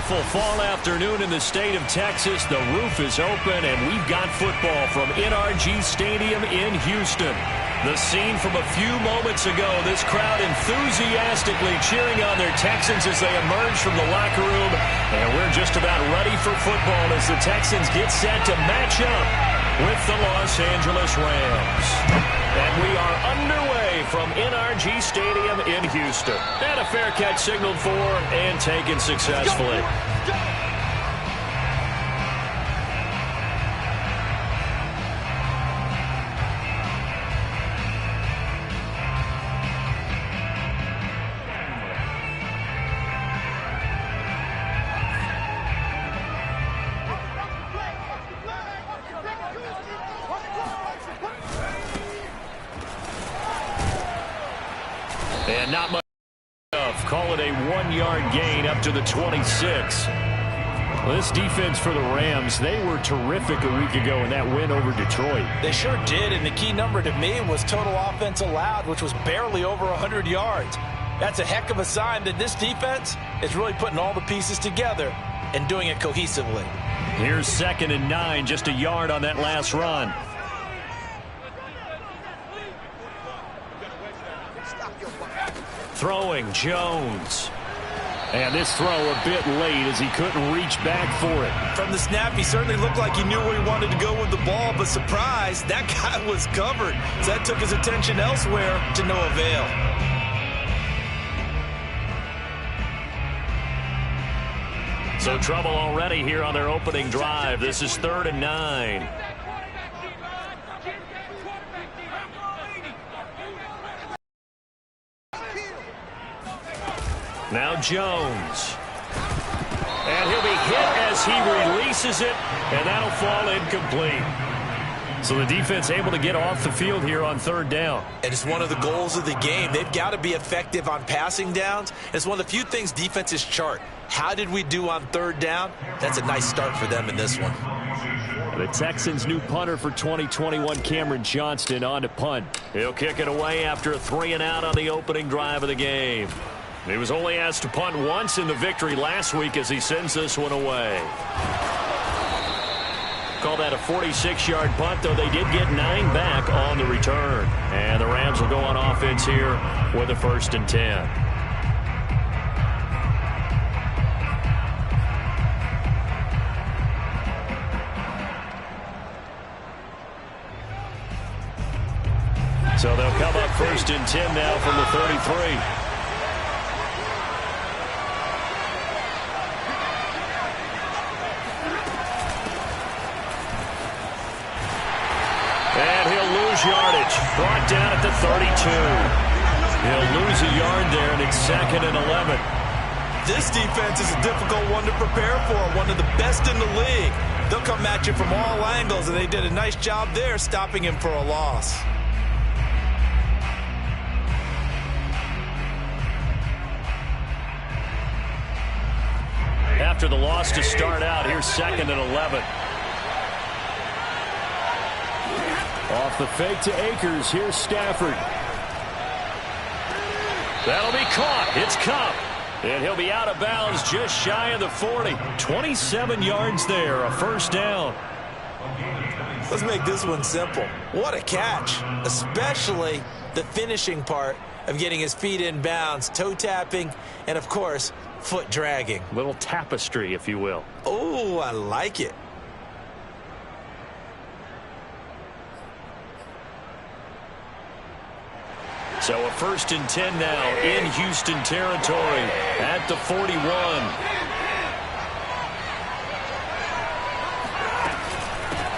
beautiful fall afternoon in the state of Texas. The roof is open, and we've got football from NRG Stadium in Houston. The scene from a few moments ago, this crowd enthusiastically cheering on their Texans as they emerge from the locker room. And we're just about ready for football as the Texans get set to match up with the Los Angeles Rams. And we are underway from NRG Stadium in Houston. And a fair catch signaled for and taken successfully. And not much enough. Call it a 1-yard gain up to the 26. Well, this defense for the Rams, they were terrific a week ago in that win over Detroit. They sure did, and the key number to me was total offense allowed, which was barely over 100 yards. That's a heck of a sign that this defense is really putting all the pieces together and doing it cohesively. Here's 2nd and 9, just a yard on that last run. Throwing Jones. And this throw a bit late as he couldn't reach back for it. From the snap, he certainly looked like he knew where he wanted to go with the ball, but surprise, that guy was covered. So that took his attention elsewhere to no avail. So trouble already here on their opening drive. This is 3rd and 9. Now Jones. And he'll be hit as he releases it, and that'll fall incomplete. So the defense able to get off the field here on 3rd down. And it's one of the goals of the game. They've got to be effective on passing downs. It's one of the few things defenses chart. How did we do on 3rd down? That's a nice start for them in this one. The Texans' new punter for 2021, Cameron Johnston, on to punt. He'll kick it away after a 3-and-out on the opening drive of the game. He was only asked to punt once in the victory last week as he sends this one away. Call that a 46-yard punt, though they did get 9 back on the return. And the Rams will go on offense here with a 1st and 10. So they'll come up 1st and 10 now from the 33. Yardage brought down at the 32. He'll lose a yard there, and it's 2nd and 11. This defense is a difficult one to prepare for, one of the best in the league. They'll come at you from all angles, and they did a nice job there stopping him for a loss. After the loss to start out, here's 2nd and 11. Off the fake to Akers. Here's Stafford. That'll be caught. It's Cup. And he'll be out of bounds just shy of the 40. 27 yards there. A 1st down. Let's make this one simple. What a catch. Especially the finishing part of getting his feet in bounds, toe tapping, and, of course, foot dragging. Little tapestry, if you will. Oh, I like it. So a 1st and 10 now in Houston territory at the 41.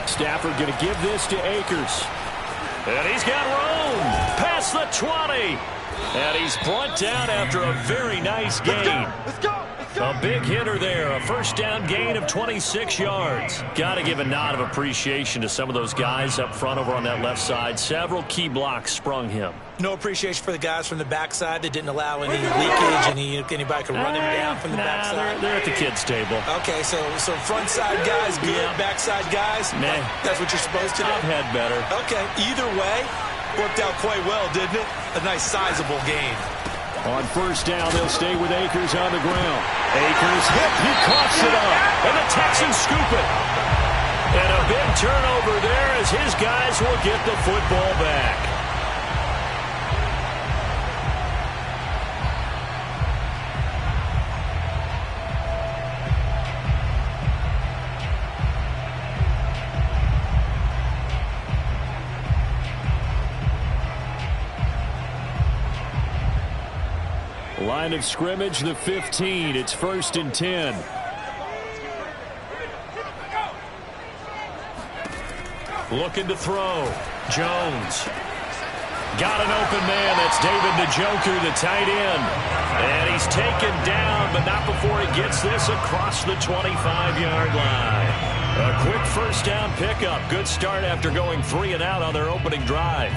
Stafford going to give this to Akers. And he's got room past the 20. And he's brought down after a very nice gain. Let's go. A big hitter there, a 1st down gain of 26 yards. Got to give a nod of appreciation to some of those guys up front over on that left side. Several key blocks sprung him. No appreciation for the guys from the backside that didn't allow any leakage, anybody could run him down from the backside. They're at the kids' table. Okay, so front side guys good, backside guys, nah. That's what you're supposed to do? I've had better. Okay, either way, worked out quite well, didn't it? A nice sizable gain. On first down, they'll stay with Akers on the ground. Akers hit. He coughs it up. And the Texans scoop it. And a big turnover there as his guys will get the football back. Line of scrimmage, the 15. It's 1st and 10. Looking to throw. Jones. Got an open man. That's David Njoku, the tight end. And he's taken down, but not before he gets this across the 25-yard line. A quick first down pickup. Good start after going 3 and out on their opening drive.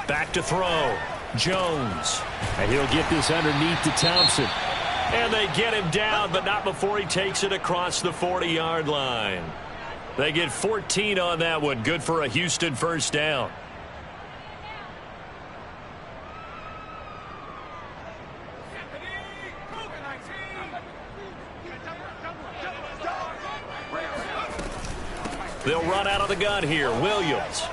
Back to throw. Jones. And he'll get this underneath to Thompson. And they get him down, but not before he takes it across the 40-yard line. They get 14 on that one. Good for a Houston first down. They'll run out of the gun here. Williams.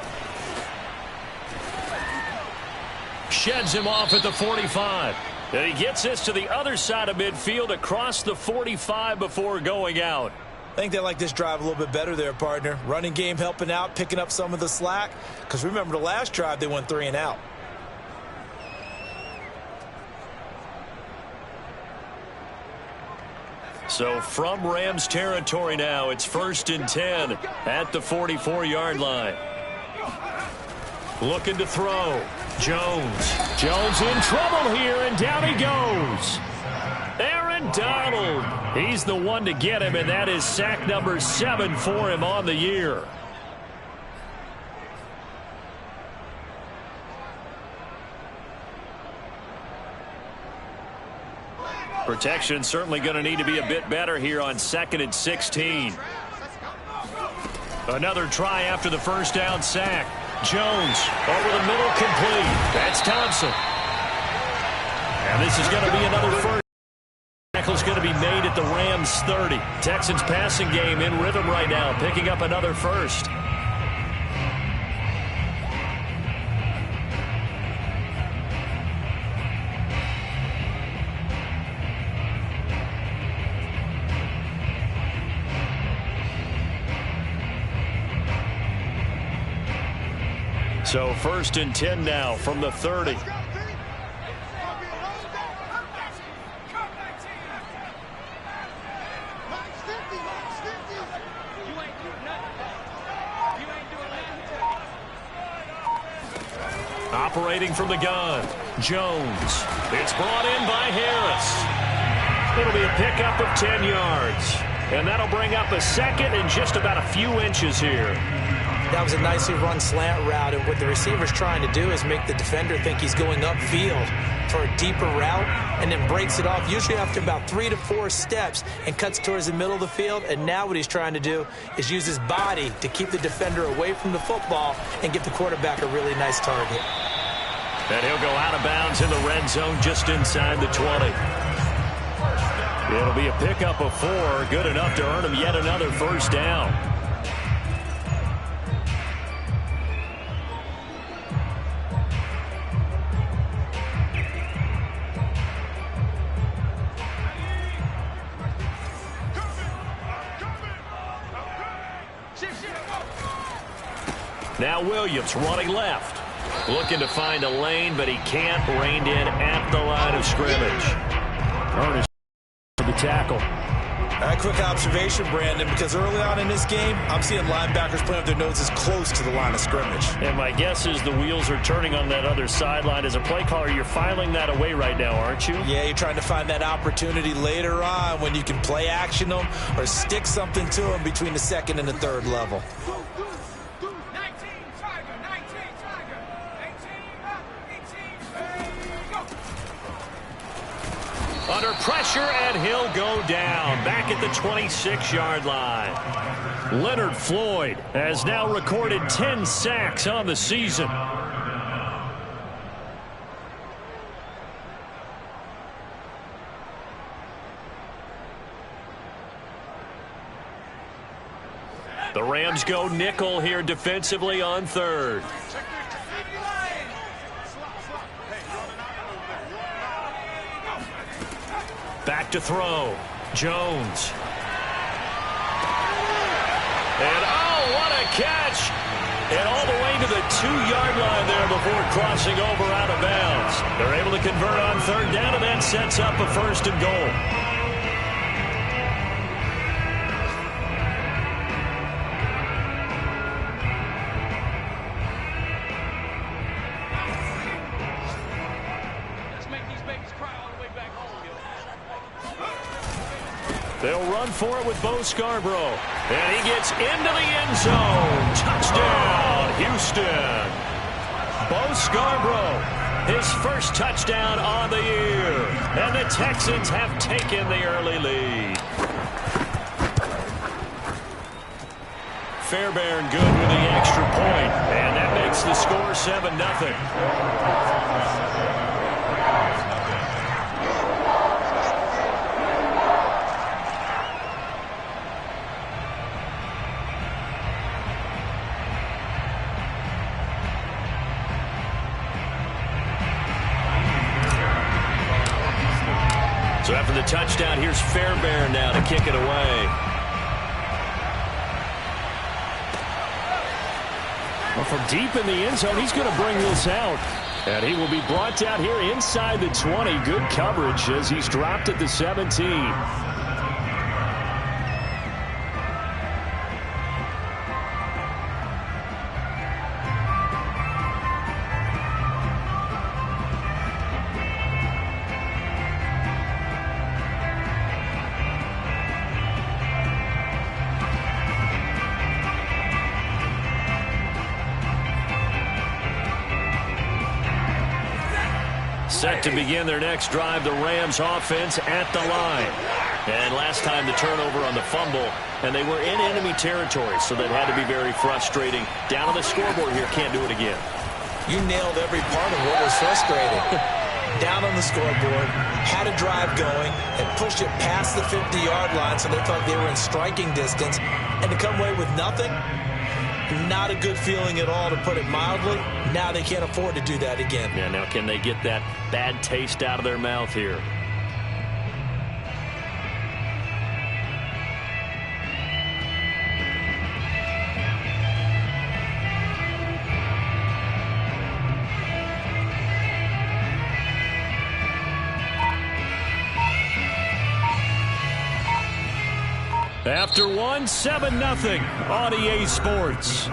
Sheds him off at the 45. And he gets this to the other side of midfield across the 45 before going out. I think they like this drive a little bit better there, partner. Running game helping out, picking up some of the slack. Because remember, the last drive, they went 3 and out. So from Rams territory now, it's 1st and 10 at the 44-yard line. Looking to throw. Jones. Jones in trouble here, and down he goes. Aaron Donald. He's the one to get him, and that is sack number 7 for him on the year. Protection certainly going to need to be a bit better here on 2nd and 16. Another try after the first down sack. Jones over the middle, complete. That's Thompson. And this is going to be another first. Tackle's going to be made at the Rams 30. Texans passing game in rhythm right now, picking up another first. So 1st and 10 now from the 30. Operating from the gun. Jones. It's brought in by Harris. It'll be a pickup of 10 yards. And that'll bring up a second and just about a few inches here. That was a nicely run slant route, and what the receiver's trying to do is make the defender think he's going upfield for a deeper route and then breaks it off, usually after about 3 to 4 steps, and cuts towards the middle of the field. And now what he's trying to do is use his body to keep the defender away from the football and give the quarterback a really nice target. And he'll go out of bounds in the red zone just inside the 20. It'll be a pickup of 4, good enough to earn him yet another first down. Now Williams running left. Looking to find a lane, but he can't. Reined in at the line of scrimmage. Ernest for the tackle. A quick observation, Brandon, because early on in this game, I'm seeing linebackers playing with their noses close to the line of scrimmage. And my guess is the wheels are turning on that other sideline. As a play caller, you're filing that away right now, aren't you? Yeah, you're trying to find that opportunity later on when you can play action them or stick something to them between the 2nd and the 3rd level. under pressure, and he'll go down back at the 26-yard line. Leonard Floyd has now recorded 10 sacks on the season. The Rams go nickel here defensively on third. Back to throw. Jones. And oh, what a catch. And all the way to the 2-yard line there before crossing over out of bounds. They're able to convert on third down, and that sets up a 1st and goal. They'll run for it with Bo Scarborough. And he gets into the end zone. Touchdown, Houston. Bo Scarborough, his first touchdown on the year. And the Texans have taken the early lead. Fairbairn good with the extra point. And that makes the score 7-0. So after the touchdown, here's Fairbairn now to kick it away. Well, from deep in the end zone, he's going to bring this out. And he will be brought down here inside the 20. Good coverage as he's dropped at the 17. Set to begin their next drive, the Rams offense at the line. And last time the turnover on the fumble, and they were in enemy territory, so that had to be very frustrating. Down on the scoreboard here, can't do it again. You nailed every part of what was frustrating. Down on the scoreboard, had a drive going, and pushed it past the 50-yard line so they thought they were in striking distance, and to come away with nothing, not a good feeling at all, to put it mildly. Now they can't afford to do that again. Yeah, now can they get that bad taste out of their mouth here? After one, 7-0 on EA Sports.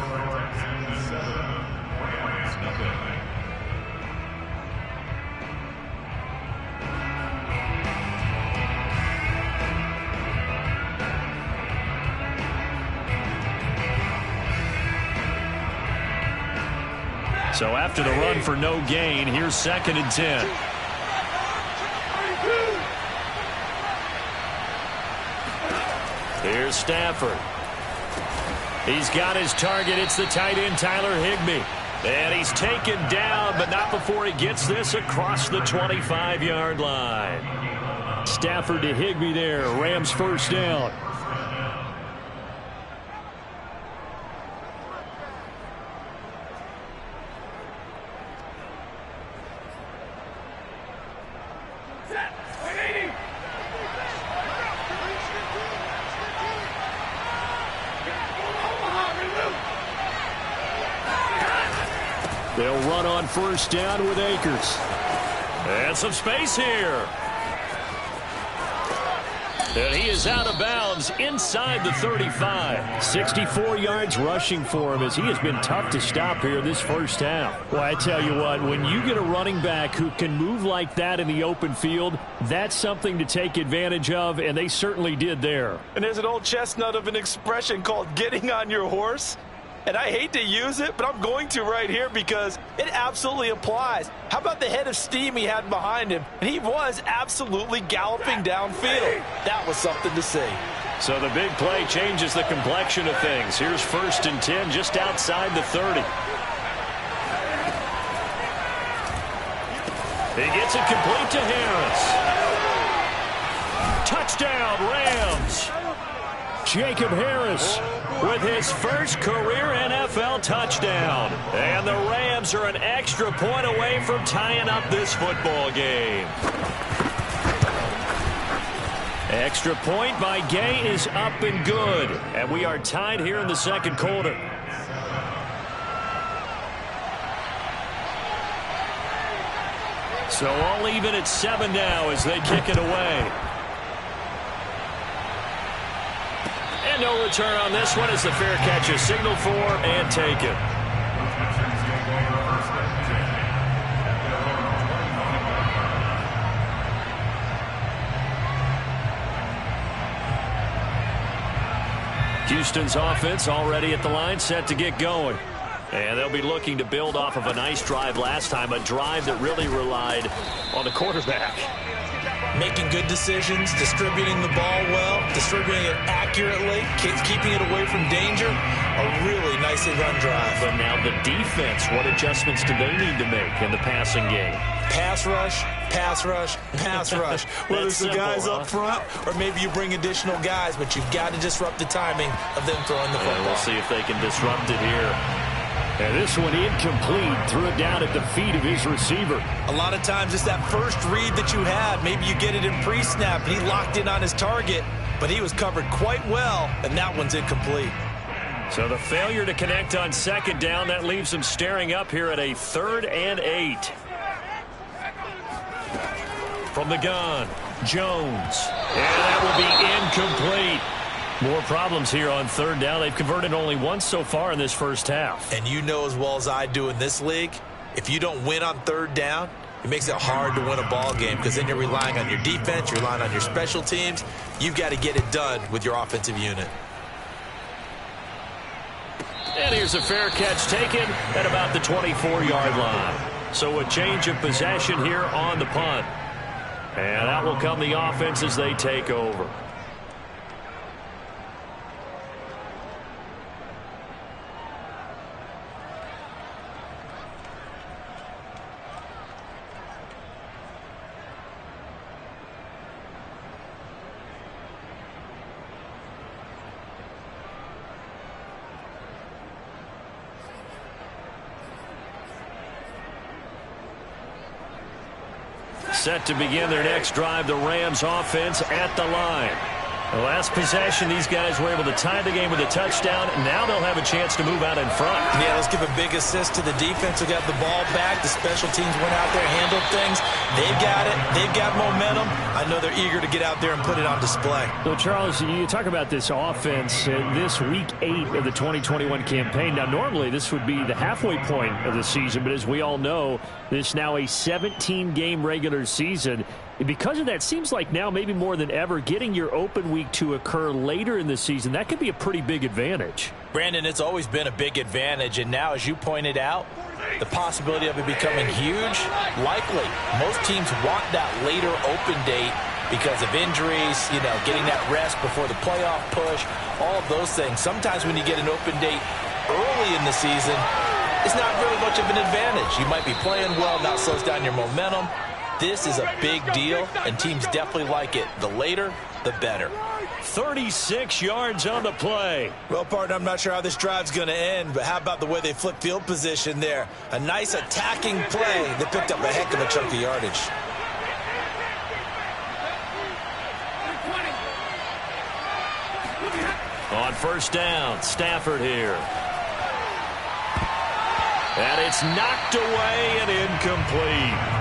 So after the run for no gain, here's 2nd and 10. Here's Stafford. He's got his target. It's the tight end, Tyler Higbee. And he's taken down, but not before he gets this across the 25-yard line. Stafford to Higbee there. Rams first down. They'll run on first down with Akers. And some space here. And he is out of bounds inside the 35. 64 yards rushing for him as he has been tough to stop here this first half. Well, I tell you what, when you get a running back who can move like that in the open field, that's something to take advantage of, and they certainly did there. And there's an old chestnut of an expression called getting on your horse. and I hate to use it, but I'm going to right here because it absolutely applies. How about the head of steam he had behind him? And he was absolutely galloping downfield. That was something to see. So the big play changes the complexion of things. Here's 1st and 10 just outside the 30. He gets it complete to Harris. Touchdown, Rams. Jacob Harris with his first career NFL touchdown. And the Rams are an extra point away from tying up this football game. Extra point by Gay is up and good. And we are tied here in the second quarter. So all even at 7 now as they kick it away. And no return on this one as the fair catch is signaled for and taken. Houston's offense already at the line, set to get going. And they'll be looking to build off of a nice drive last time, a drive that really relied on the quarterback. Making good decisions, distributing the ball well, distributing it accurately, keeping it away from danger. A really nicely run drive. But now the defense, what adjustments do they need to make in the passing game? Pass rush, pass rush, pass rush. Whether it's the guys up front or maybe you bring additional guys, but you've got to disrupt the timing of them throwing the football. We'll see if they can disrupt it here. And this one incomplete, threw it down at the feet of his receiver. A lot of times it's that first read that you had. Maybe you get it in pre-snap, and he locked in on his target, but he was covered quite well, and that one's incomplete. So the failure to connect on 2nd down, that leaves them staring up here at a 3rd and 8. From the gun, Jones. And that will be incomplete. More problems here on 3rd down. They've converted only once so far in this first half. And you know as well as I do in this league, if you don't win on 3rd down, it makes it hard to win a ball game because then you're relying on your defense, you're relying on your special teams. You've got to get it done with your offensive unit. And here's a fair catch taken at about the 24-yard line. So a change of possession here on the punt. And out will come the offense as they take over. Set to begin their next drive, the Rams offense at the line. The last possession, these guys were able to tie the game with a touchdown. Now they'll have a chance to move out in front. Yeah, let's give a big assist to the defense who got the ball back. The special teams went out there, handled things. They've got it. They've got momentum. I know they're eager to get out there and put it on display. Well, Charles, you talk about this offense this week 8 of the 2021 campaign. Now, normally this would be the halfway point of the season, but as we all know, this is now a 17-game regular season. And because of that, seems like now maybe more than ever, getting your open week to occur later in the season, that could be a pretty big advantage. Brandon, it's always been a big advantage, and now, as you pointed out, the possibility of it becoming huge, likely. Most teams want that later open date because of injuries, you know, getting that rest before the playoff push, all of those things. Sometimes when you get an open date early in the season, it's not really much of an advantage. You might be playing well, that slows down your momentum. This is a big deal, and teams definitely like it. The later, the better. 36 yards on the play. Well, partner, I'm not sure how this drive's going to end, but how about the way they flip field position there? A nice attacking play that picked up a heck of a chunk of yardage. On 1st down, Stafford here. And it's knocked away and incomplete.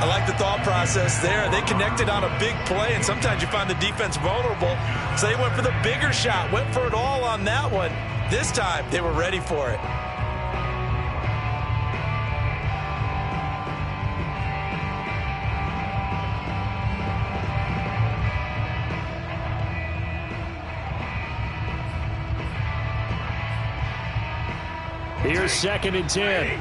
I like the thought process there. They connected on a big play, and sometimes you find the defense vulnerable. So they went for the bigger shot, went for it all on that one. This time, they were ready for it. Here's 2nd and 10.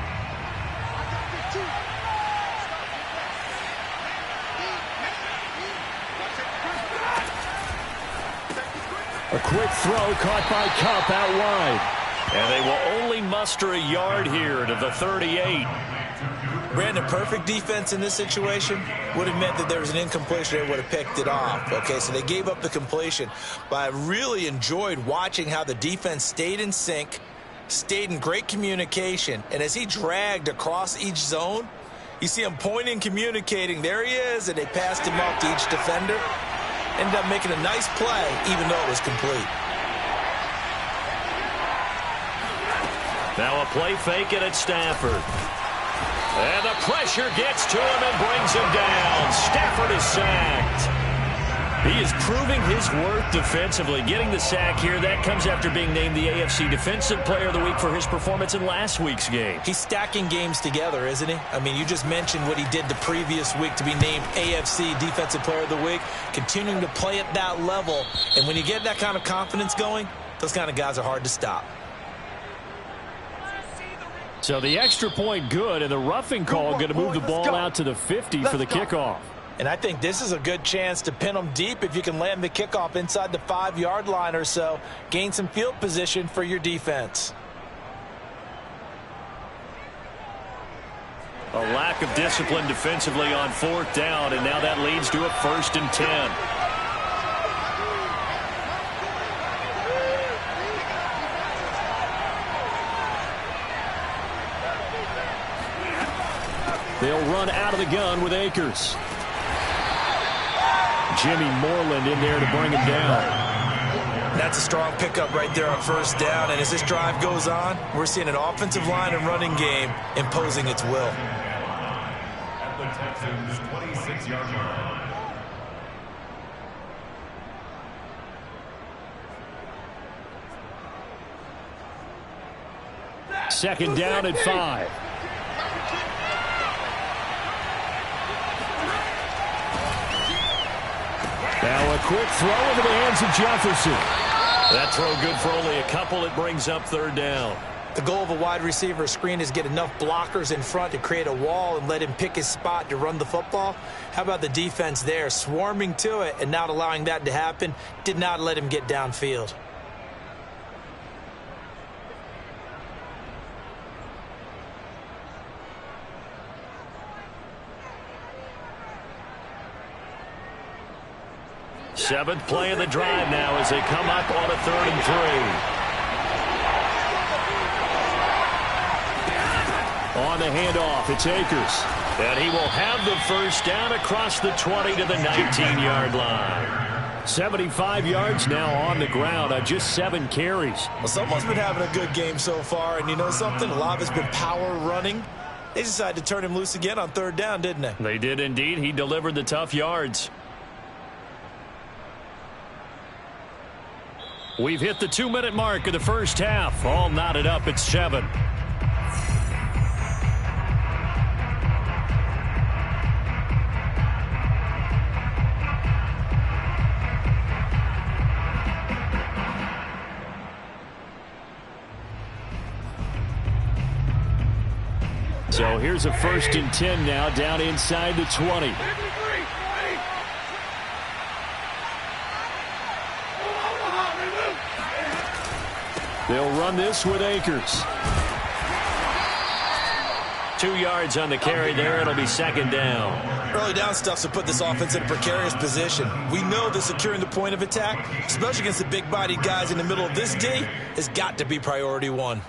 A quick throw caught by Kupp out wide. And they will only muster a yard here to the 38. Brandon, perfect defense in this situation would have meant that there was an incompletion. They would have picked it off. Okay, so they gave up the completion. But I really enjoyed watching how the defense stayed in sync, stayed in great communication. And as he dragged across each zone, you see him pointing, communicating. There he is, and they passed him up to each defender. Ended up making a nice play, even though it was complete. Now a play fake it at Stafford. And the pressure gets to him and brings him down. Stafford is sacked. He is proving his worth defensively. Getting the sack here, that comes after being named the AFC Defensive Player of the Week for his performance in last week's game. He's stacking games together, isn't he? I mean, you just mentioned what he did the previous week to be named AFC Defensive Player of the Week, continuing to play at that level. And when you get that kind of confidence going, those kind of guys are hard to stop. So the extra point good, and the roughing call going to move the ball out to the 50 for the kickoff. And I think this is a good chance to pin them deep if you can land the kickoff inside the 5-yard line or so. Gain some field position for your defense. A lack of discipline defensively on 4th down, and now that leads to a 1st and 10. They'll run out of the gun with Akers. Jimmy Moreland in there to bring him down. That's a strong pickup right there on 1st down. And as this drive goes on, we're seeing an offensive line and running game imposing its will. At the Texans' 26-yard line. Second down at 5. Now a quick throw into the hands of Jefferson. That throw good for only a couple. It brings up 3rd down. The goal of a wide receiver screen is get enough blockers in front to create a wall and let him pick his spot to run the football. How about the defense there, swarming to it and not allowing that to happen? Did not let him get downfield. Seventh play of the drive now as they come up on a 3rd and 3. On the handoff, it's Akers. And he will have the 1st down across the 20 to the 19-yard line. 75 yards now on the ground on just 7 carries. Well, someone's been having a good game so far, and you know something? A lot of it's been power running. They decided to turn him loose again on 3rd down, didn't they? They did indeed. He delivered the tough yards. We've hit the 2-minute mark of the first half. All knotted up at 7. So here's a 1st and 10 now down inside the 20. They'll run this with Akers. 2 yards on the carry there. It'll be 2nd down. Early down stuff to put this offense in a precarious position. We know that securing the point of attack, especially against the big-bodied guys in the middle of this D, has got to be priority 1.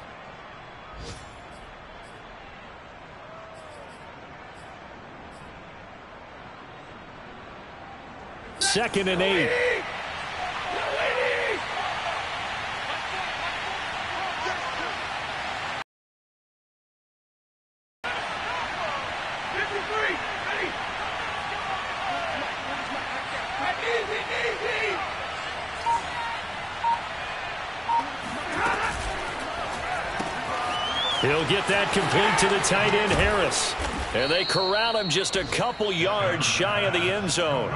Second and 8. He'll get that complete to the tight end, Harris. And they corral him just a couple yards shy of the end zone.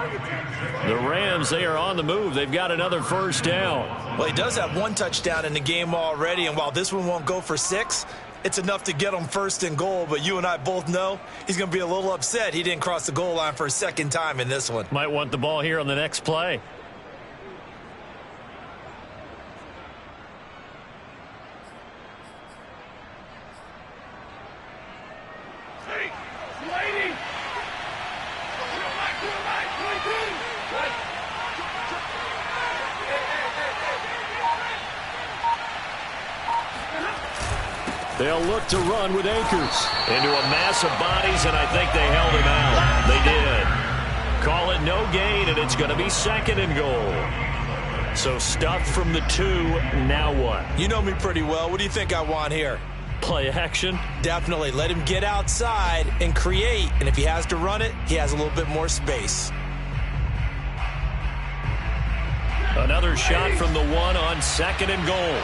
The Rams, they are on the move. They've got another first down. Well, he does have one touchdown in the game already, and while this one won't go for 6, it's enough to get him first and goal. But you and I both know he's going to be a little upset he didn't cross the goal line for a second time in this one. Might want the ball here on the next play. They'll look to run with Akers into a mass of bodies, and I think they held him out. They did. Call it no gain, and it's going to be second and goal. So stuffed from the 2, now what? You know me pretty well. What do you think I want here? Play action? Definitely. Let him get outside and create, and if he has to run it, he has a little bit more space. Another shot from the 1 on second and goal.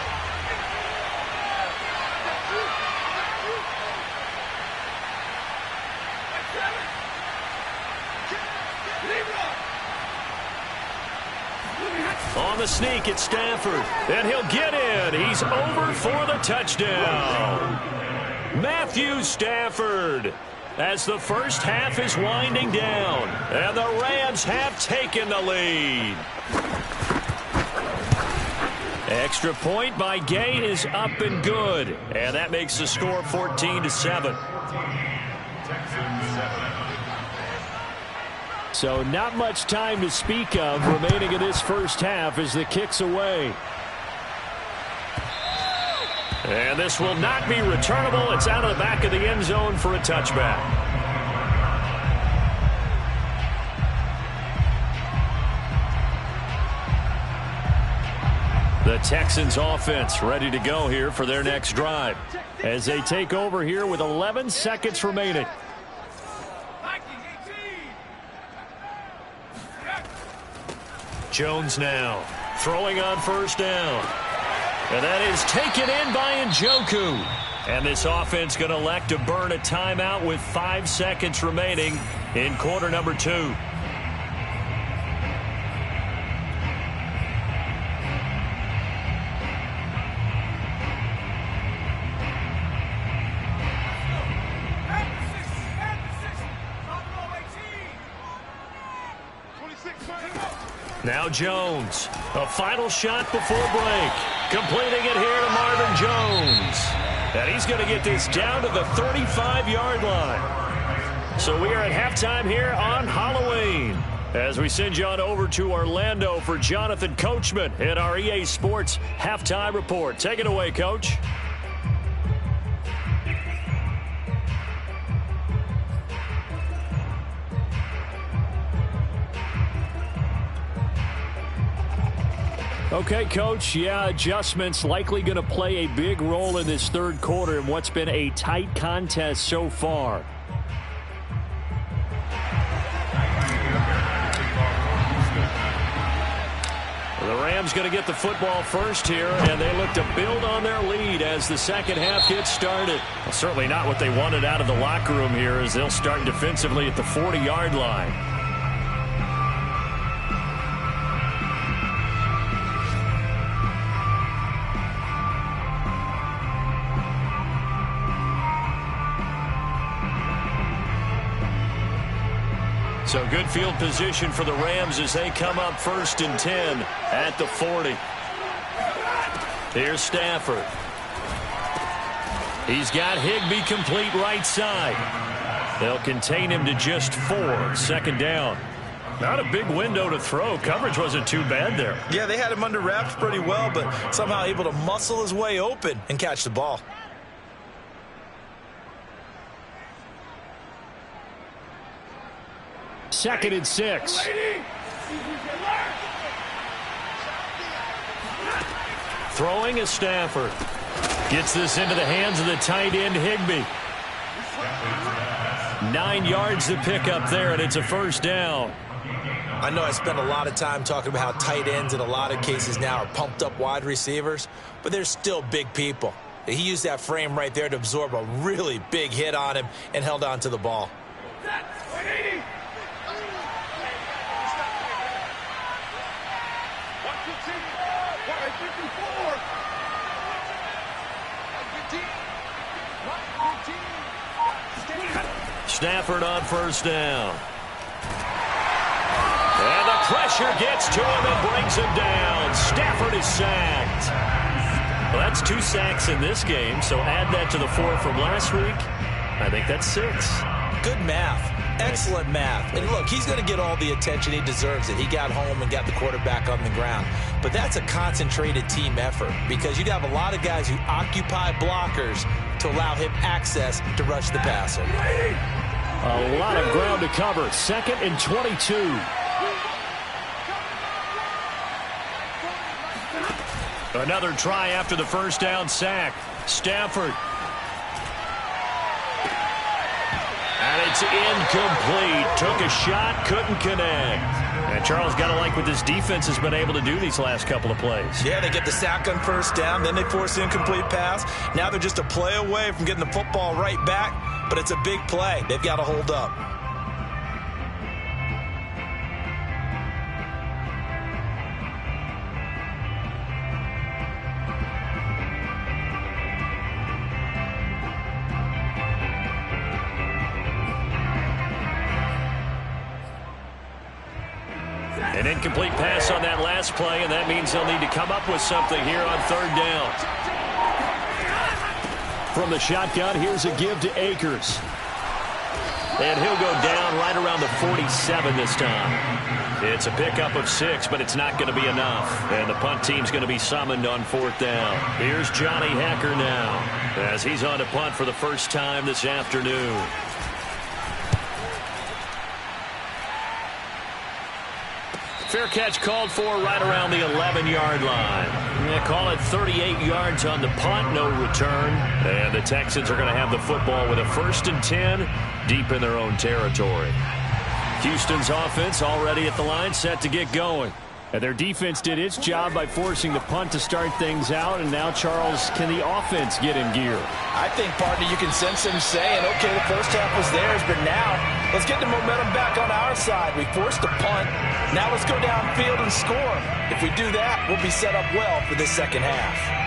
On the sneak, it's Stafford, and he'll get in. He's over for the touchdown. Matthew Stafford, as the first half is winding down, and the Rams have taken the lead. Extra point by Gay is up and good, and that makes the score 14-7. So not much time to speak of remaining in this first half as the kick's away. And this will not be returnable. It's out of the back of the end zone for a touchback. The Texans offense ready to go here for their next drive as they take over here with 11 seconds remaining. Jones now throwing on first down. And that is taken in by Njoku. And this offense going to elect to burn a timeout with 5 seconds remaining in quarter number 2. Now Jones, a final shot before break. Completing it here to Marvin Jones. And he's going to get this down to the 35-yard line. So we are at halftime here on Halloween, as we send you on over to Orlando for Jonathan Coachman in our EA Sports Halftime Report. Take it away, Coach. Okay, Coach, yeah, adjustments likely going to play a big role in this third quarter in what's been a tight contest so far. The Rams going to get the football first here, and they look to build on their lead as the second half gets started. Well, certainly not what they wanted out of the locker room here, as they'll start defensively at the 40-yard line. So good field position for the Rams as they come up 1st and 10 at the 40. Here's Stafford. He's got Higbee complete right side. They'll contain him to just 4. 2nd down. Not a big window to throw. Coverage wasn't too bad there. Yeah, they had him under wraps pretty well, but somehow able to muscle his way open and catch the ball. Second and 6. Throwing is Stafford. Gets this into the hands of the tight end, Higbee. 9 yards to pick up there, and it's a 1st down. I know I spent a lot of time talking about how tight ends in a lot of cases now are pumped up wide receivers, but they're still big people. He used that frame right there to absorb a really big hit on him and held on to the ball. Stafford on first down. And the pressure gets to him and brings him down. Stafford is sacked. Well, that's 2 sacks in this game, so add that to the 4 from last week. I think that's 6. Good math. Excellent math. And look, he's going to get all the attention. He deserves it. He got home and got the quarterback on the ground. But that's a concentrated team effort because you have a lot of guys who occupy blockers to allow him access to rush the passer. A lot of ground to cover. 2nd and 22. Another try after the first down sack. Stafford. And it's incomplete. Took a shot, couldn't connect. And Charles, got to like what this defense has been able to do these last couple of plays. Yeah, they get the sack on first down, then they force the incomplete pass. Now they're just a play away from getting the football right back, but it's a big play. They've got to hold up. An incomplete pass on that last play, and that means they'll need to come up with something here on 3rd down. From the shotgun, here's a give to Akers. And he'll go down right around the 47 this time. It's a pickup of 6, but it's not going to be enough. And the punt team's going to be summoned on 4th down. Here's Johnny Hecker now as he's on to punt for the first time this afternoon. Fair catch called for right around the 11-yard line. They call it 38 yards on the punt, no return. And the Texans are going to have the football with a 1st and 10 deep in their own territory. Houston's offense already at the line, set to get going. And their defense did its job by forcing the punt to start things out. And now, Charles, can the offense get in gear? I think, partner, you can sense him saying, okay, the first half was theirs, but now let's get the momentum back on our side. We forced a punt. Now let's go downfield and score. If we do that, we'll be set up well for this second half.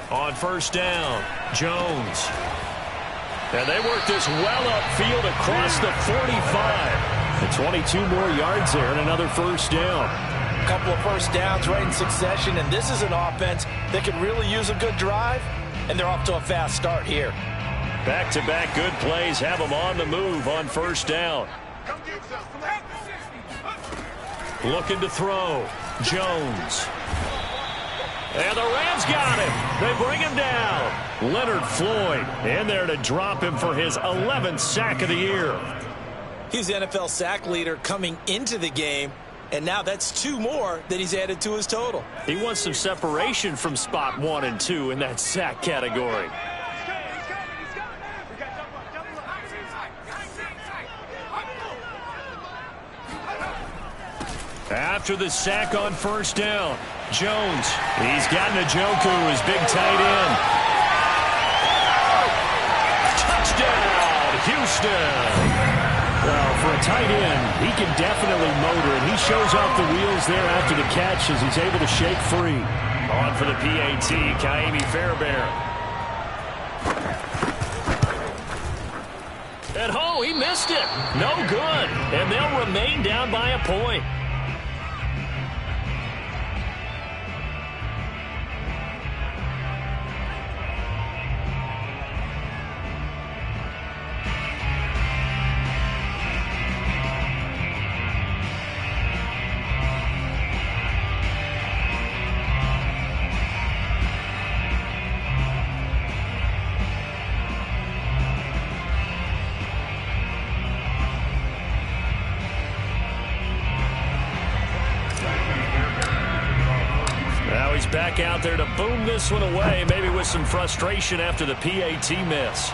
On first down, Jones. And they work this well upfield across the 45. And 22 more yards there and another first down. A couple of first downs right in succession, and this is an offense that could really use a good drive, and they're off to a fast start here. Back-to-back good plays have them on the move on first down. Looking to throw. Jones. And the Rams got him. They bring him down. Leonard Floyd in there to drop him for his 11th sack of the year. He's the NFL sack leader coming into the game, and now that's 2 more that he's added to his total. He wants some separation from spot 1 and 2 in that sack category. After the sack on first down, Jones. He's got Njoku, his big tight end. Touchdown, Houston. Well, for a tight end, he can definitely motor, and he shows off the wheels there after the catch as he's able to shake free. On for the PAT, Kaimi Fairbairn. And oh, he missed it. No good. And they'll remain down by a point. Back out there to boom this one away, maybe with some frustration after the PAT miss.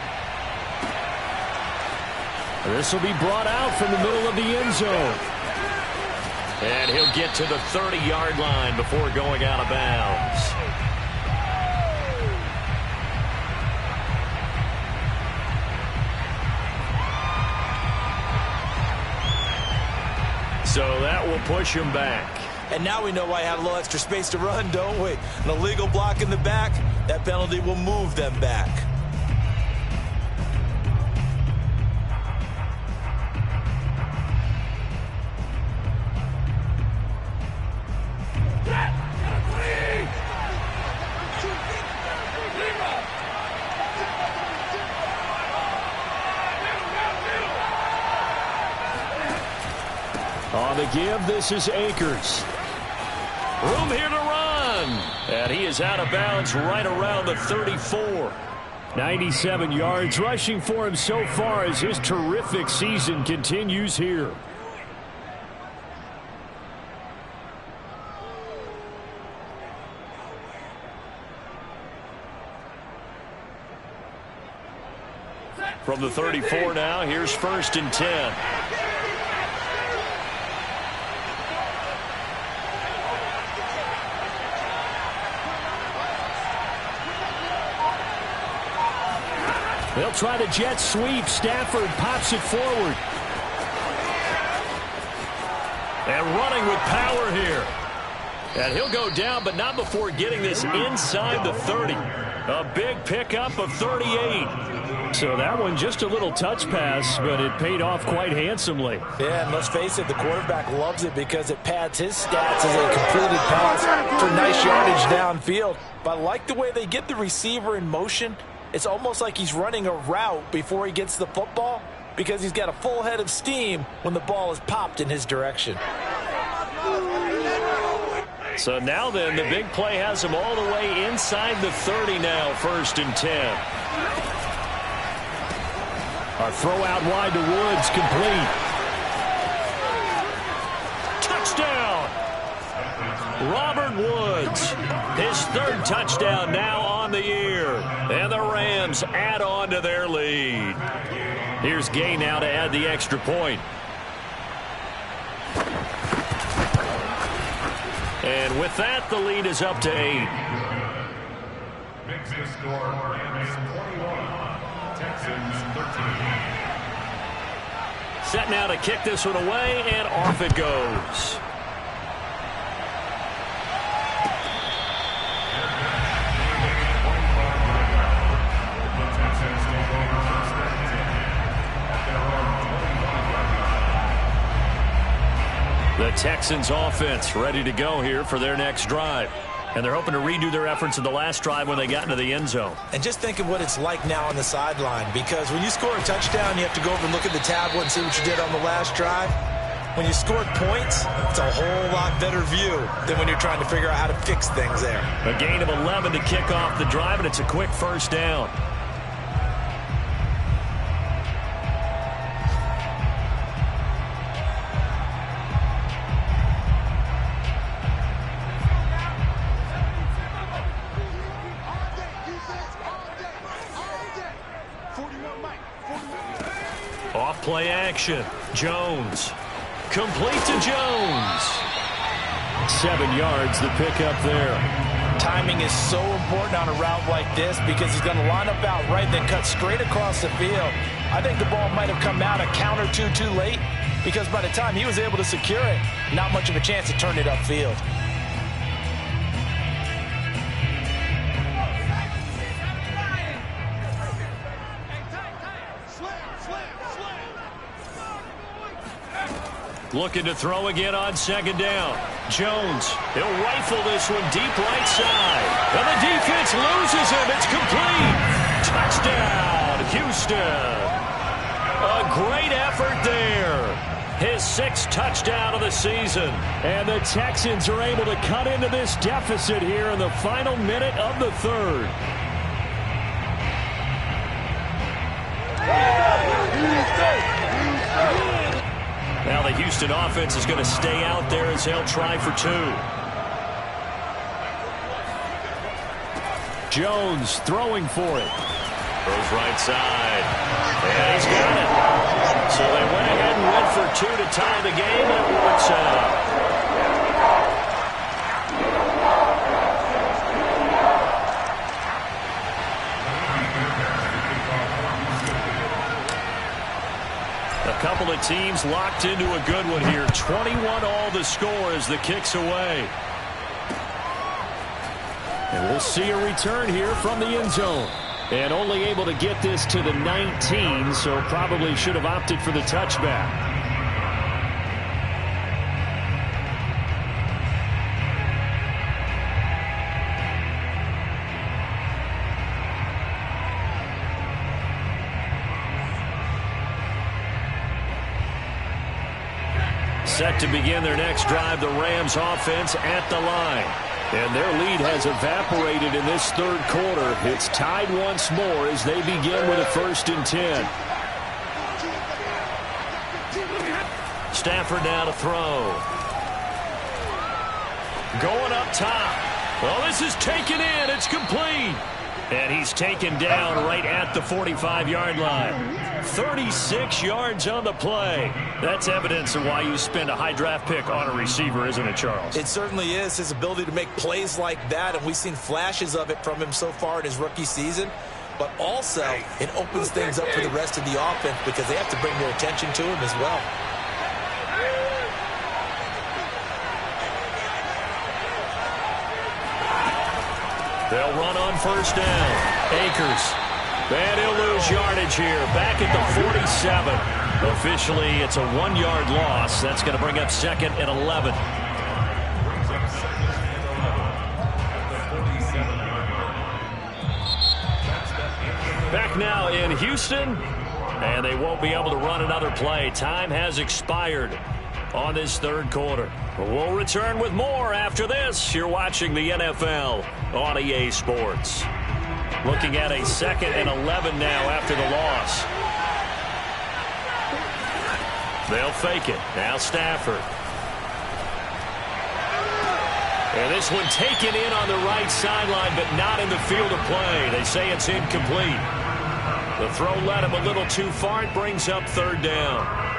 This will be brought out from the middle of the end zone. And he'll get to the 30-yard line before going out of bounds. So that will push him back. And now we know why he had a little extra space to run, don't we? An illegal block in the back, that penalty will move them back. On the give, this is Akers. Room here to run. And he is out of bounds right around the 34. 97 yards rushing for him so far as his terrific season continues here. From the 34 now, here's 1st and 10. They'll try the jet sweep. Stafford pops it forward. And running with power here. And he'll go down, but not before getting this inside the 30. A big pickup of 38. So that one just a little touch pass, but it paid off quite handsomely. Yeah, and let's face it, the quarterback loves it because it pads his stats as a completed pass for nice yardage downfield. But I like the way they get the receiver in motion. It's almost like he's running a route before he gets the football because he's got a full head of steam when the ball is popped in his direction. So now then, the big play has him all the way inside the 30 now, 1st and 10. A throw out wide to Woods, complete. Touchdown! Robert Woods, his 3rd touchdown now on the year. And the Rams add on to their lead. Here's Gay now to add the extra point. And with that, the lead is up to 8. Makes the score Rams 21, Texans 13. Set now to kick this one away, and off it goes. The Texans offense ready to go here for their next drive. And they're hoping to redo their efforts in the last drive when they got into the end zone. And just think of what it's like now on the sideline, because when you score a touchdown, you have to go over and look at the tablet and see what you did on the last drive. When you scored points, it's a whole lot better view than when you're trying to figure out how to fix things there. A gain of 11 to kick off the drive, and it's a quick 1st down. Off play action. Jones. Complete to Jones. 7 yards, the pickup there. Timing is so important on a route like this because he's going to line up out right and then cut straight across the field. I think the ball might have come out a count or two too late because by the time he was able to secure it, not much of a chance to turn it upfield. Looking to throw again on 2nd down. Jones, he'll rifle this one deep right side. And the defense loses him. It's complete. Touchdown, Houston. A great effort there. His 6th touchdown of the season. And the Texans are able to cut into this deficit here in the final minute of the 3rd. Now the Houston offense is going to stay out there as they'll try for 2. Jones throwing for it. Throws right side. And he's got it. So they went ahead and went for two to tie the game, and it works out. A couple of teams locked into a good one here. 21 all the score as the kick's away. And we'll see a return here from the end zone. And only able to get this to the 19, so probably should have opted for the touchback. Set to begin their next drive, the Rams offense at the line. And their lead has evaporated in this third quarter. It's tied once more as they begin with a 1st and 10. Stafford now to throw. Going up top. Well, this is taken in. It's complete. And he's taken down right at the 45-yard line. 36 yards on the play. That's evidence of why you spend a high draft pick on a receiver, isn't it, Charles? It certainly is. His ability to make plays like that, and we've seen flashes of it from him so far in his rookie season. But also, it opens things up for the rest of the offense because they have to bring their attention to him as well. They'll run on 1st down. Akers. And he'll lose yardage here. Back at the 47. Officially, it's a 1-yard loss. That's going to bring up 2nd and 11. Back now in Houston. And they won't be able to run another play. Time has expired on this third quarter. We'll return with more after this. You're watching the NFL on EA Sports. Looking at a 2nd and 11 now after the loss. They'll fake it. Now Stafford. And this one taken in on the right sideline, but not in the field of play. They say it's incomplete. The throw led him a little too far. It brings up 3rd down.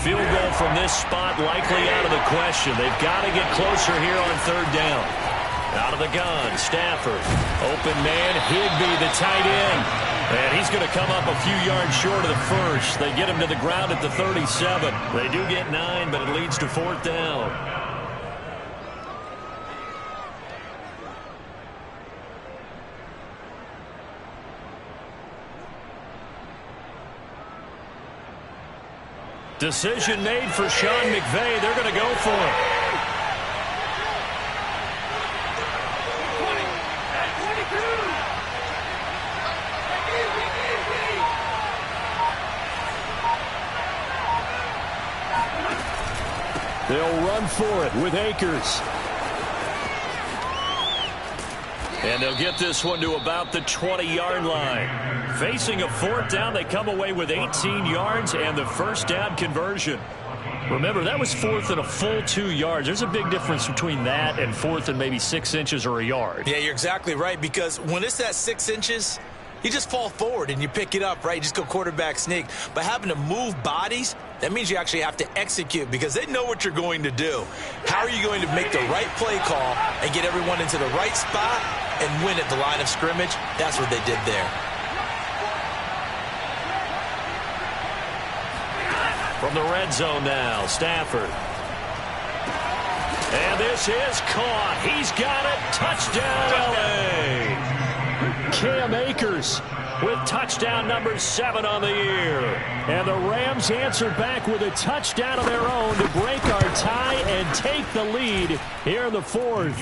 Field goal from this spot likely out of the question. They've got to get closer here on 3rd down. Out of the gun, Stafford. Open man, Higbee, the tight end. And he's going to come up a few yards short of the first. They get him to the ground at the 37. They do get 9, but it leads to 4th down. Decision made for Sean McVay. They're going to go for it. They'll run for it with Akers. And they'll get this one to about the 20-yard line. Facing a 4th down, they come away with 18 yards and the 1st down conversion. Remember, that was 4th and a full 2 yards. There's a big difference between that and 4th and maybe 6 inches or a yard. Yeah, you're exactly right, because when it's that 6 inches, you just fall forward and you pick it up, right? You just go quarterback sneak. But having to move bodies, that means you actually have to execute because they know what you're going to do. How are you going to make the right play call and get everyone into the right spot and win at the line of scrimmage? That's what they did there. From the red zone now, Stafford. And this is caught. He's got it. Touchdown, L.A. Cam Akers with touchdown number 7 on the year. And the Rams answer back with a touchdown of their own to break our tie and take the lead here in the 4th.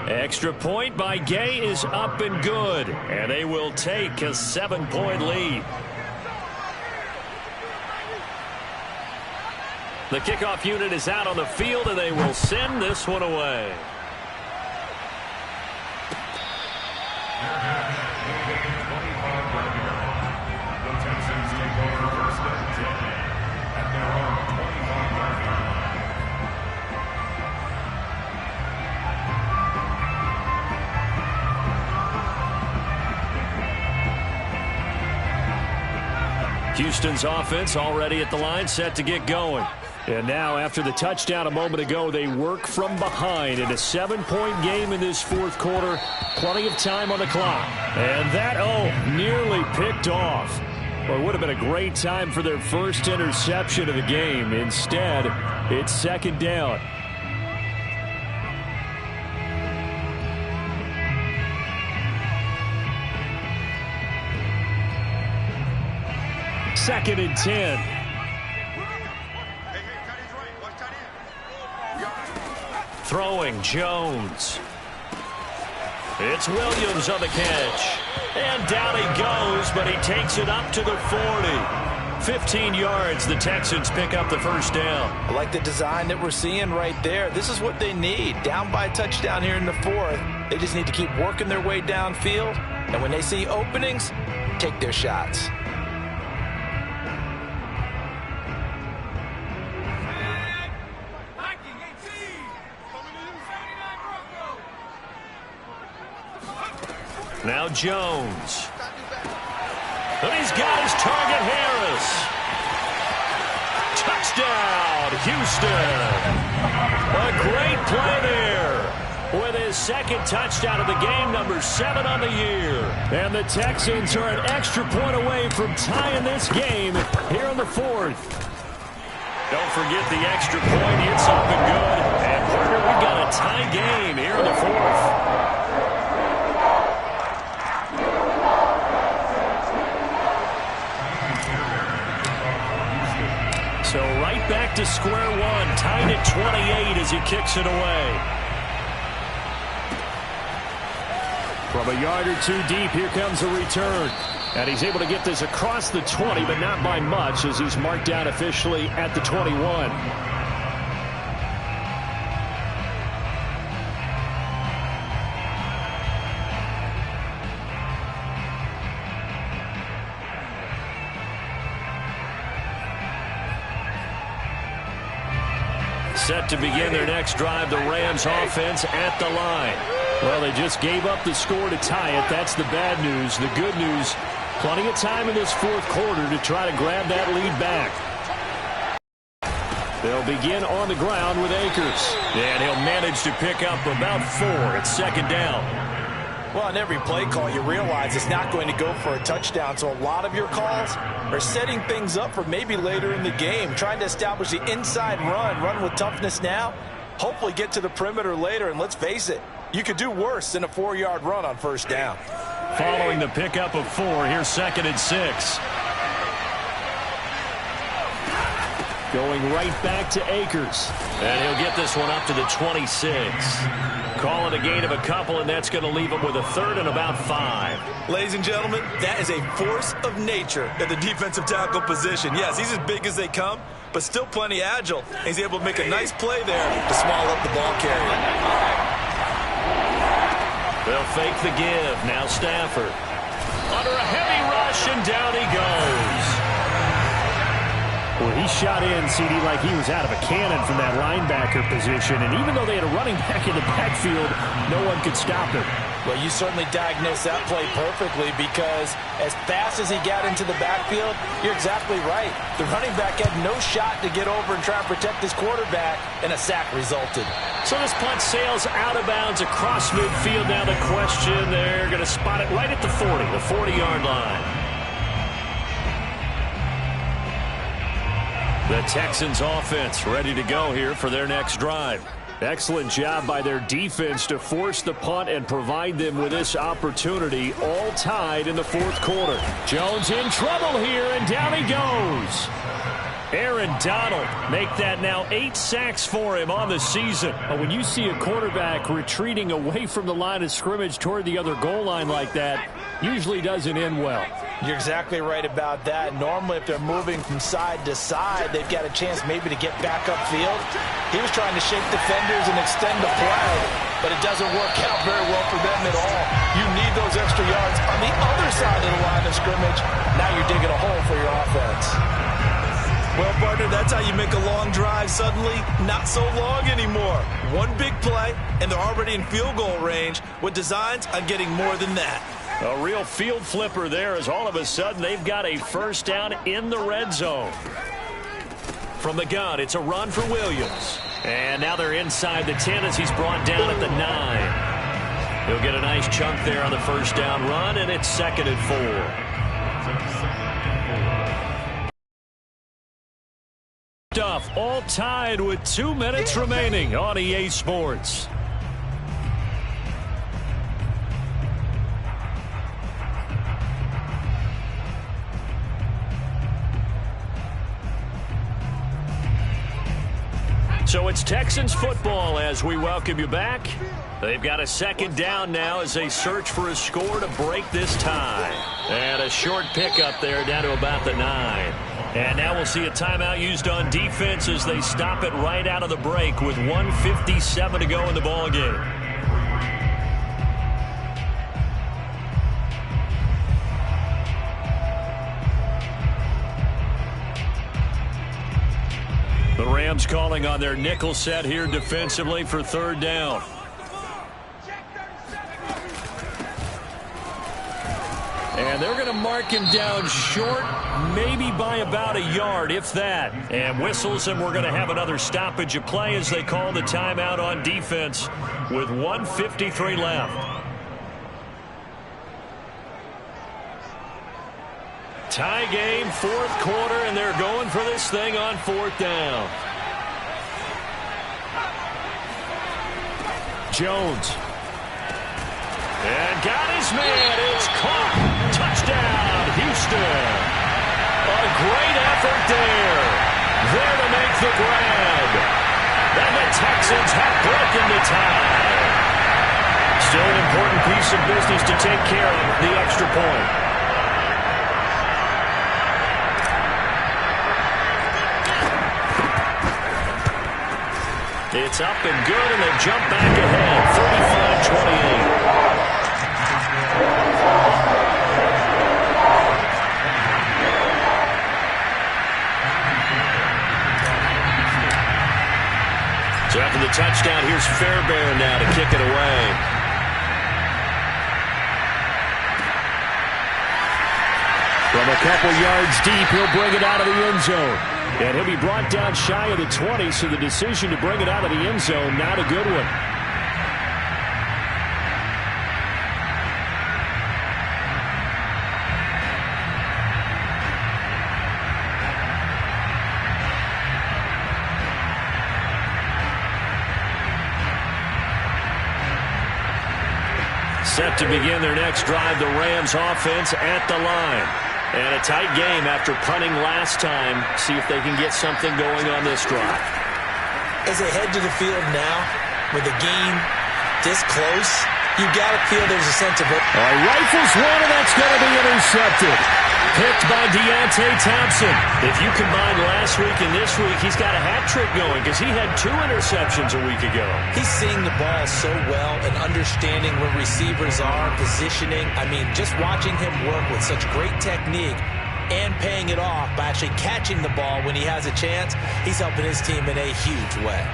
Extra point by Gay is up and good. And they will take a 7-point lead. The kickoff unit is out on the field, and they will send this one away. at their own 25-yard line. Houston's offense already at the line, set to get going. And now, after the touchdown a moment ago, they work from behind in a 7-point game in this fourth quarter. Plenty of time on the clock. And that, nearly picked off. Well, it would have been a great time for their first interception of the game. Instead, it's second down. Second and 10. Throwing Jones. It's Williams on the catch. And down he goes, but he takes it up to the 40. 15 yards, the Texans pick up the first down. I like the design that we're seeing right there. This is what they need. Down by a touchdown here in the fourth. They just need to keep working their way downfield. And when they see openings, take their shots. Now Jones. And he's got his target, Harris. Touchdown, Houston. A great play there. With his second touchdown of the game, number 7 on the year. And the Texans are an extra point away from tying this game here in the fourth. Don't forget the extra point. It's up and good. And partner, we've got a tie game here in the fourth. So right back to square one, tied at 28 as he kicks it away. From a yard or two deep, here comes a return. And he's able to get this across the 20, but not by much, as he's marked down officially at the 21. Set to begin their next drive, the Rams offense at the line. Well, they just gave up the score to tie it. That's the bad news. The good news, plenty of time in this fourth quarter to try to grab that lead back. They'll begin on the ground with Akers. And he'll manage to pick up about 4 at second down. Well, on every play call, you realize it's not going to go for a touchdown. So a lot of your calls are setting things up for maybe later in the game, trying to establish the inside run with toughness now, hopefully get to the perimeter later. And let's face it, you could do worse than a 4-yard run on first down. Following the pickup of 4, here's second and 6. Going right back to Akers. And he'll get this one up to the 26. Call it a gain of a couple, and that's going to leave him with a third and about 5. Ladies and gentlemen, that is a force of nature at the defensive tackle position. Yes, he's as big as they come, but still plenty agile. He's able to make a nice play there to small up the ball carrier. They'll fake the give. Now Stafford. Under a heavy rush, and down he goes. Well, he shot in, CD, like he was out of a cannon from that linebacker position. And even though they had a running back in the backfield, no one could stop him. Well, you certainly diagnosed that play perfectly, because as fast as he got into the backfield, you're exactly right. The running back had no shot to get over and try and protect his quarterback, and a sack resulted. So this punt sails out of bounds across midfield. Now the question, they're going to spot it right at the 40, the 40-yard line. The Texans offense ready to go here for their next drive. Excellent job by their defense to force the punt and provide them with this opportunity, all tied in the fourth quarter. Jones in trouble here, and down he goes. Aaron Donald make that now 8 sacks for him on the season. When you see a quarterback retreating away from the line of scrimmage toward the other goal line like that, usually doesn't end well. You're exactly right about that. Normally, if they're moving from side to side, they've got a chance maybe to get back upfield. He was trying to shake defenders and extend the play, but it doesn't work out very well for them at all. You need those extra yards on the other side of the line of scrimmage. Now you're digging a hole for your offense. Well, partner, that's how you make a long drive suddenly not so long anymore. One big play, and they're already in field goal range with designs on getting more than that. A real field flipper there as all of a sudden they've got a first down in the red zone. From the gun, it's a run for Williams. And now they're inside the 10 as he's brought down at the 9. He'll get a nice chunk there on the first down run, and it's 2nd and 4. All tied with 2 minutes remaining on EA Sports. So it's Texans football as we welcome you back. They've got a 2nd down now as they search for a score to break this tie. And a short pickup there down to about the 9. And now we'll see a timeout used on defense as they stop it right out of the break with 1:57 to go in the ballgame. The Rams calling on their nickel set here defensively for 3rd down. And they're going to mark him down short, maybe by about a yard, if that. And whistles, and we're going to have another stoppage of play as they call the timeout on defense with 1:53 left. Tie game, 4th quarter, and they're going for this thing on 4th down. Jones. And got his man. It's caught. Touchdown, Houston. A great effort there. There to make the grab. And the Texans have broken the tie. Still an important piece of business to take care of, the extra point. It's up and good, and they jump back ahead, 35-28. So after the touchdown, here's Fairbairn now to kick it away. From a couple yards deep, he'll bring it out of the end zone. And he'll be brought down shy of the 20, so the decision to bring it out of the end zone, not a good one. Set to begin their next drive, the Rams offense at the line. And a tight game after punting last time. See if they can get something going on this drive. As they head to the field now, with the game this close, you got to feel there's a sense of hope. Rifles one, and that's going to be intercepted. Picked by Deontay Thompson. If you combine last week and this week, he's got a hat trick going because he had 2 interceptions a week ago. He's seeing the ball so well and understanding where receivers are, positioning. I mean, just watching him work with such great technique and paying it off by actually catching the ball when he has a chance, he's helping his team in a huge way.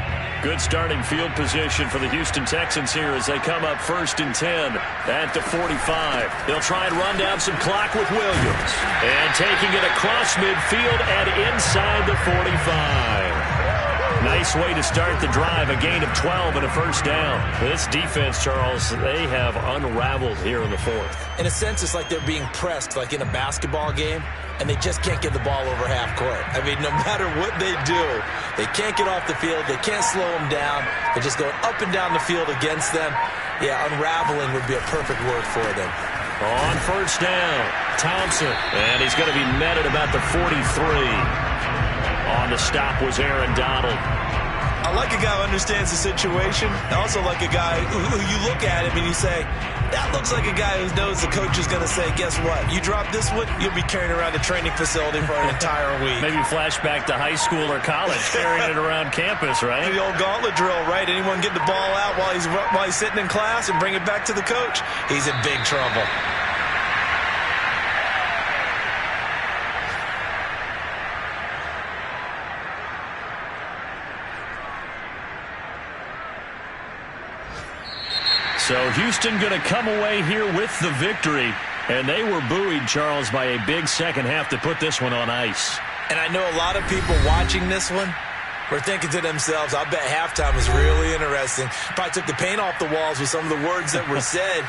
Good starting field position for the Houston Texans here as they come up 1st and 10 at the 45. They'll try and run down some clock with Williams. And taking it across midfield and inside the 45. Nice way to start the drive, a gain of 12 and a first down. This defense, Charles, they have unraveled here in the 4th. In a sense, it's like they're being pressed like in a basketball game, and they just can't get the ball over half court. I mean, no matter what they do, they can't get off the field. They can't slow them down. They're just going up and down the field against them. Yeah, unraveling would be a perfect word for them. On first down, Thompson. And he's going to be met at about the 43. On the stop was Aaron Donald. I like a guy who understands the situation. I also like a guy who you look at him and you say, that looks like a guy who knows the coach is going to say, guess what? You drop this one, you'll be carrying around a training facility for an entire week. Maybe flashback to high school or college, carrying it around campus, right? The old gauntlet drill, right? Anyone get the ball out while he's sitting in class and bring it back to the coach? He's in big trouble. So Houston going to come away here with the victory. And they were buoyed, Charles, by a big second half to put this one on ice. And I know a lot of people watching this one were thinking to themselves, I bet halftime was really interesting. Probably took the paint off the walls with some of the words that were said.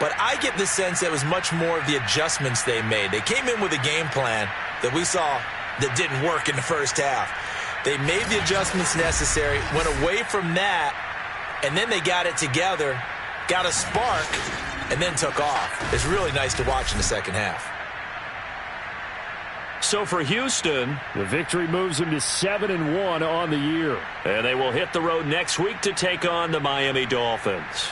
But I get the sense that it was much more of the adjustments they made. They came in with a game plan that we saw that didn't work in the first half. They made the adjustments necessary, went away from that, and then they got it together, got a spark, and then took off. It's really nice to watch in the second half. So for Houston, the victory moves them to 7-1 on the year. And they will hit the road next week to take on the Miami Dolphins.